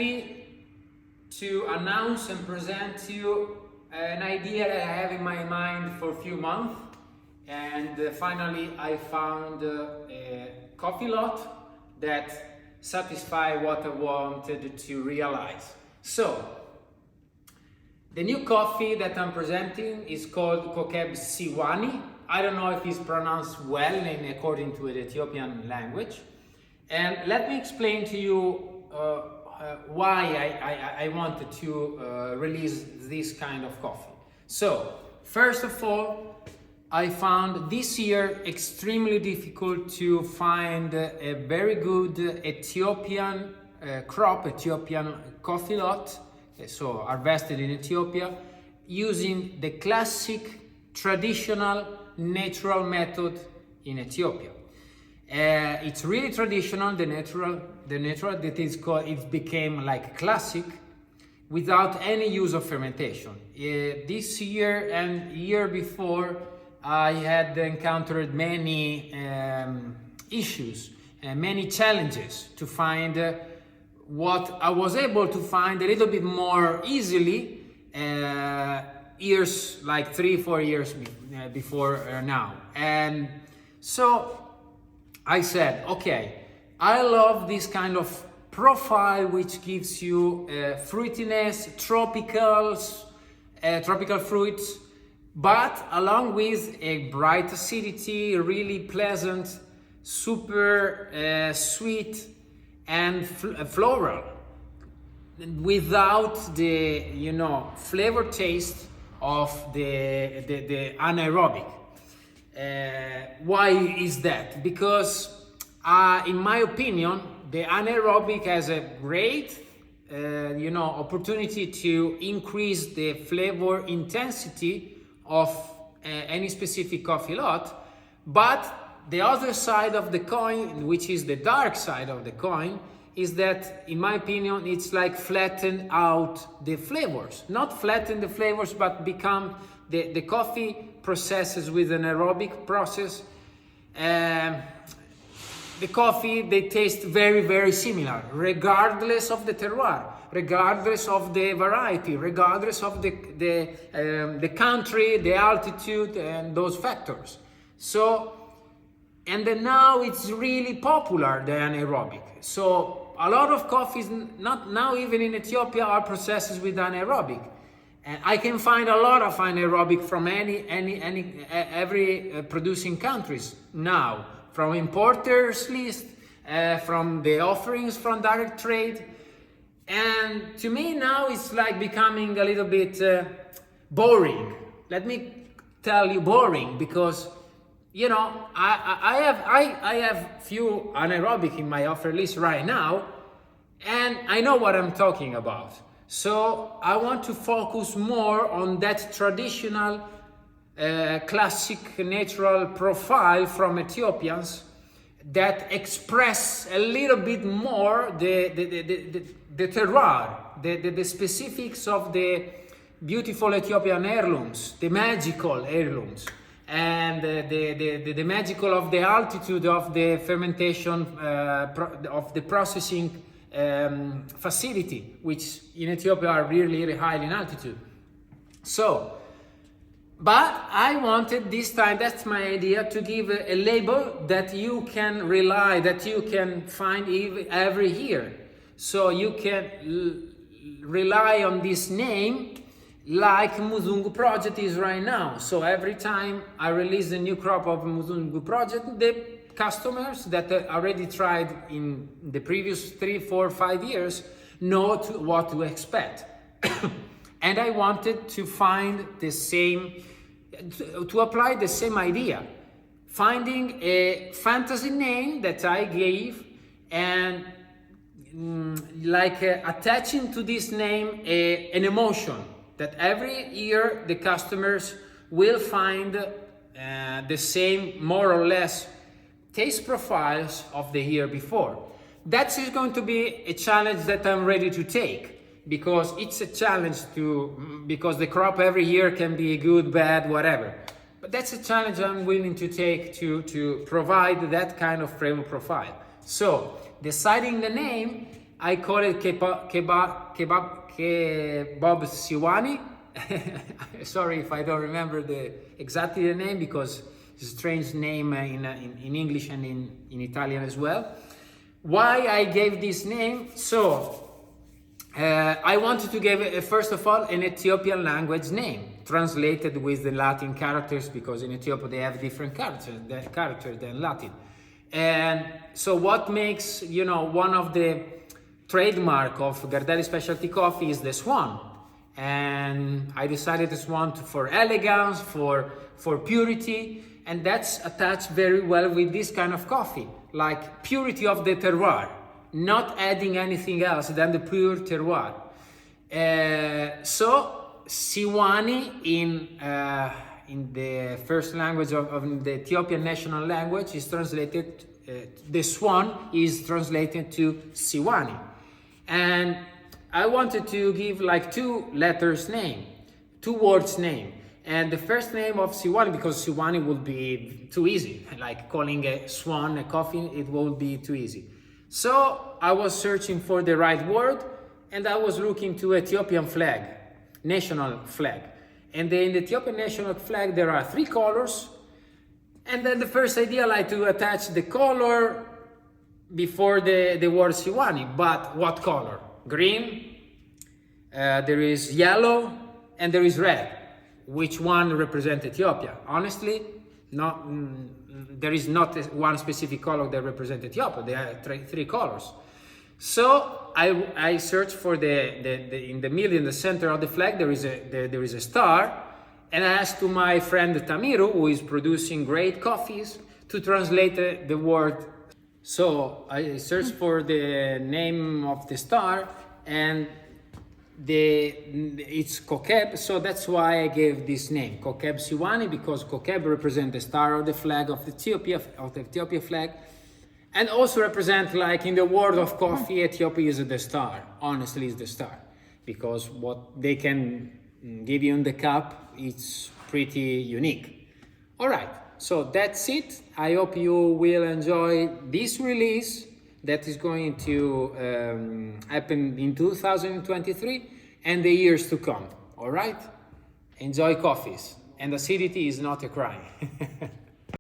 happy to announce and present to you an idea that I have in my mind for a few months, and finally I found a coffee lot that satisfies what I wanted to realize. So, the new coffee that I'm presenting is called Kokeb Siwani. I don't know if it's pronounced well according to the Ethiopian language. And let me explain to you why I wanted to release this kind of coffee. So, first of all, I found this year extremely difficult to find a very good Ethiopian Ethiopian coffee lot, so harvested in Ethiopia, using the classic, traditional, natural method in Ethiopia. It's really traditional, the natural that is called, it became like classic without any use of fermentation. This year and year before, I had encountered many issues and many challenges to find what I was able to find a little bit more easily years, like 3-4 years before now. And so I said, okay, I love this kind of profile which gives you fruitiness, tropical fruits, but along with a bright acidity, really pleasant, super sweet and floral, without the flavor taste of the anaerobic. Why is that? Because in my opinion, the anaerobic has a great opportunity to increase the flavor intensity of any specific coffee lot, but the other side of the coin, which is the dark side of the coin, is that, in my opinion, it's like flatten out the flavors. Not flatten the flavors, but become the coffee processes with an aerobic process. The coffee, they taste very, very similar, regardless of the terroir, regardless of the variety, regardless of the country, the altitude, and those factors. So, and then now it's really popular, the anaerobic. So a lot of coffees, not now even in Ethiopia, are processed with anaerobic. And I can find a lot of anaerobic from every producing countries now, from importers list, from the offerings from direct trade. And to me now it's like becoming a little bit boring. Let me tell you, boring, because I have few anaerobic in my offer list right now, and I know what I'm talking about. So I want to focus more on that traditional, classic, natural profile from Ethiopians that express a little bit more the terroir, the specifics of the beautiful Ethiopian heirlooms, the magical heirlooms, and the magical of the altitude of the fermentation, of the processing facility, which in Ethiopia are really, really high in altitude. So, but I wanted this time, that's my idea, to give a label that you can rely, that you can find every year. So you can rely on this name like Muzungu project is right now. So every time I release a new crop of Muzungu project, the customers that already tried in the previous 3, 4, 5 years know what to expect. And I wanted to find the same, to apply the same idea, finding a fantasy name that I gave and attaching to this name an emotion that every year the customers will find the same, more or less, taste profiles of the year before. That is going to be a challenge that I'm ready to take, because it's a challenge because the crop every year can be good, bad, whatever. But that's a challenge I'm willing to take to provide that kind of flavor profile. So, deciding the name, I call it Kokeb Siwani. Sorry if I don't remember exactly the name, because it's a strange name in English and in Italian as well. Why I gave this name? So I wanted to give, first of all, an Ethiopian language name, translated with the Latin characters, because in Ethiopia they have different characters than Latin. And so what makes, one of the trademark of Gardeli Specialty Coffee is the swan. And I decided the swan for elegance, for purity, and that's attached very well with this kind of coffee, like purity of the terroir, not adding anything else than the pure terroir. So Siwani in the first language of the Ethiopian national language is translated, the swan is translated to Siwani. And I wanted to give like two words name. And the first name of Siwani, because Siwani would be too easy, like calling a swan a coffee, it would be too easy. So I was searching for the right word, and I was looking to Ethiopian flag, national flag. And in the Ethiopian national flag, there are 3 colors. And then the first idea, like to attach the color before the word Siwani. But what color? Green, there is yellow, and there is red. Which one represents Ethiopia? Honestly, there is not one specific color that represents Ethiopia. There are 3 colors. So I searched for in the middle, in the center of the flag, there is a star, and I asked to my friend Tamiru, who is producing great coffees, to translate the word. So I searched for the name of the star, and it's Kokeb, so that's why I gave this name, Kokeb Siwani, because Kokeb represents the star of the flag of Ethiopia, flag, and also represent, like in the world of coffee, Ethiopia is the star. Honestly, is the star, because what they can give you in the cup, it's pretty unique. All right, so that's it. I hope you will enjoy this release that is going to happen in 2023 and the years to come. All right, enjoy coffees, and acidity is not a crime.